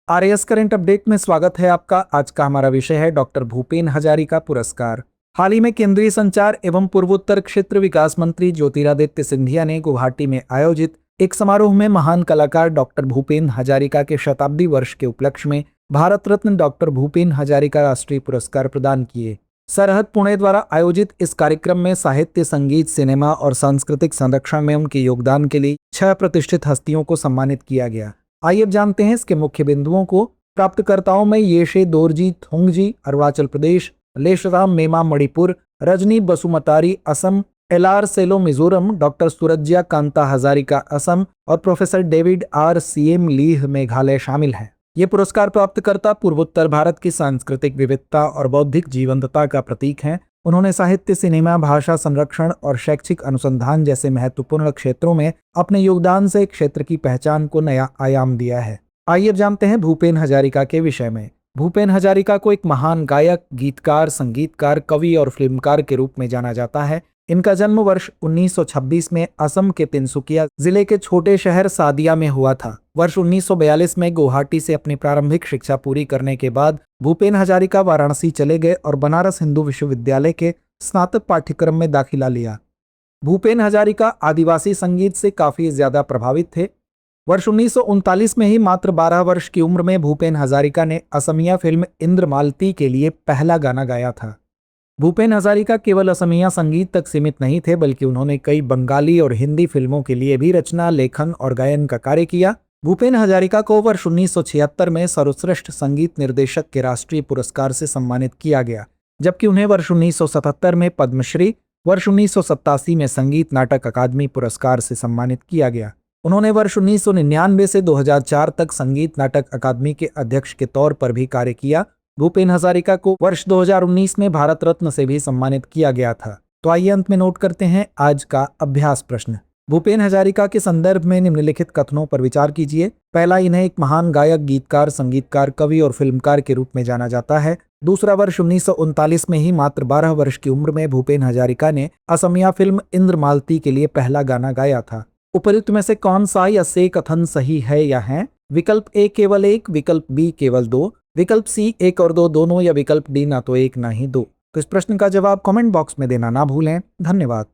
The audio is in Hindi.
आरएस करंट अपडेट में स्वागत है आपका। आज का हमारा विषय है डॉक्टर भूपेन हजारिका पुरस्कार। हाल ही में केंद्रीय संचार एवं पूर्वोत्तर क्षेत्र विकास मंत्री ज्योतिरादित्य सिंधिया ने गुवाहाटी में आयोजित एक समारोह में महान कलाकार डॉक्टर भूपेन हजारिका के शताब्दी वर्ष के उपलक्ष्य में भारत रत्न डॉक्टर भूपेन हजारिका राष्ट्रीय पुरस्कार प्रदान किए। सरहद पुणे द्वारा आयोजित इस कार्यक्रम में साहित्य, संगीत, सिनेमा और सांस्कृतिक संरक्षण में उनके योगदान के लिए 6 प्रतिष्ठित हस्तियों को सम्मानित किया गया। आइए अब जानते हैं इसके मुख्य बिंदुओं को। प्राप्तकर्ताओं में येशे दोरजी थोंगजी अरुणाचल प्रदेश, लेशराम मेमा मणिपुर, रजनी बसुमतारी असम, एलआर सेलो मिजोरम, डॉक्टर सूरज्या कांता हजारिका असम और प्रोफेसर डेविड आर सीएम लीह मेघालय शामिल हैं। ये पुरस्कार प्राप्तकर्ता पूर्वोत्तर भारत की सांस्कृतिक विविधता और बौद्धिक जीवंतता का प्रतीक हैं। उन्होंने साहित्य, सिनेमा, भाषा संरक्षण और शैक्षिक अनुसंधान जैसे महत्वपूर्ण क्षेत्रों में अपने योगदान से क्षेत्र की पहचान को नया आयाम दिया है। आइए जानते हैं भूपेन हजारिका के विषय में। भूपेन हजारिका को एक महान गायक, गीतकार, संगीतकार, कवि और फिल्मकार के रूप में जाना जाता है। इनका जन्म वर्ष 1926 में असम के तिनसुकिया जिले के छोटे शहर सादिया में हुआ था। वर्ष 1942 में गुवाहाटी से अपनी प्रारंभिक शिक्षा पूरी करने के बाद भूपेन हजारिका वाराणसी चले गए और बनारस हिंदू विश्वविद्यालय के स्नातक पाठ्यक्रम में दाखिला लिया। भूपेन हजारिका आदिवासी संगीत से काफी ज्यादा प्रभावित थे। वर्ष 1939 में ही मात्र 12 वर्ष की उम्र में भूपेन हजारिका ने असमिया फिल्म इंद्रमालती के लिए पहला गाना गाया था। भूपेन हजारिका केवल असमिया संगीत तक सीमित नहीं थे, बल्कि उन्होंने कई बंगाली और हिंदी फिल्मों के लिए भी रचना, लेखन और गायन का कार्य किया। भूपेन हजारिका को वर्ष 1976 में सर्वश्रेष्ठ संगीत निर्देशक के राष्ट्रीय पुरस्कार से सम्मानित किया गया, जबकि उन्हें वर्ष 1977 में पद्मश्री, वर्ष 1987 में संगीत नाटक अकादमी पुरस्कार से सम्मानित किया गया। उन्होंने वर्ष 1999 से 2004 तक संगीत नाटक अकादमी के अध्यक्ष के तौर पर भी कार्य किया। भूपेन हजारिका को वर्ष 2019 में भारत रत्न से भी सम्मानित किया गया था। तो आइए अंत में नोट करते हैं आज का अभ्यास प्रश्न। भूपेन हजारिका के संदर्भ में निम्नलिखित कथनों पर विचार कीजिए। पहला, इन्हें एक महान गायक, गीतकार, संगीतकार, कवि और फिल्मकार के रूप में जाना जाता है। दूसरा, वर्ष 1939 में ही मात्र 12 वर्ष की उम्र में भूपेन हजारिका ने असमिया फिल्म इंद्रमालती के लिए पहला गाना गाया था। उपयुक्त में से कौन सा या से कथन सही है या है? विकल्प ए केवल 1, विकल्प बी केवल 2, विकल्प सी 1 और 2 दोनों या विकल्प डी ना तो 1 ना ही 2। तो इस प्रश्न का जवाब कमेंट बॉक्स में देना ना भूलें। धन्यवाद।